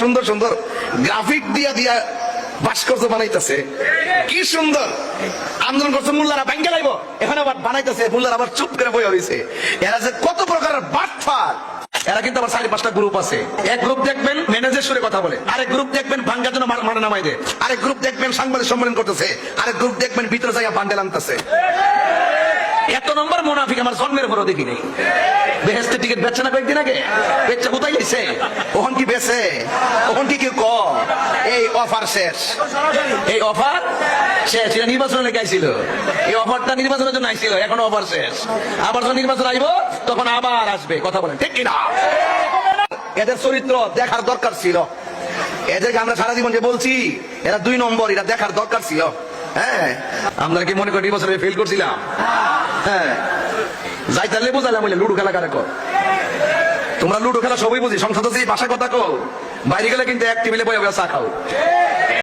সুন্দর সুন্দর গ্রাফিক দিয়া দিয়া ভাস্কর্য বানাইতেছে, কি সুন্দর আন্দোলন করছে। মোল্লারা ব্যাংকে লাইব, এখানে আবার বানাইতেছে, মোল্লারা আবার চুপ করে বইয়া হয়েছে। এরা যে কত প্রকারের বাটফার। এরা কিন্তু আবার 4-5টা গ্রুপ আছে। এক গ্রুপ দেখবেন ম্যানেজার সুরে কথা বলে, আরেক গ্রুপ দেখবেন ভাঙ্গার জন্য মানে নামাই দেয়, আরেক গ্রুপ দেখবেন সাংবাদিক সম্মেলন করতেছে, আরেক গ্রুপ দেখবেন ভিতরে জায়গা বান্ডেল আনতেছে। এত নম্বর মুনাফিক আমার জন্মের পরও দেখি নেই। বেহেস্তের টিকিট বেচছে না কয়েকদিন আগে, বেচছে কোথায় গেছে, ওখান কি বেচে, ওখান কি কেউ ক এই অফার শেষ, এই অফার শেষ। এটা নির্বাচনে গাইছিল, এই অফারটা নির্বাচনের জন্য আইছিল, এখন অফার শেষ। আবার যখন নির্বাচন আইব তখন আবার আসবে, কথা বলেন ঠিক কিনা? এদের চরিত্র দেখার দরকার ছিল, এদেরকে আমরা সারা জীবন যে বলছি এরা 2 নম্বর, এরা দেখার দরকার ছিল। হ্যাঁ, আমরা কি মনে করি নির্বাচনে ফেল করছিলাম? হ্যাঁ, যাইতালে বুঝালাম বলে লুডো খেলা কারে কর, তোমরা লুডো খেলা সবই বুঝি, সংসদ বাসা কথা কো, বাইরে গেলে কিন্তু এক টেবিলে বয়ে চা খাও।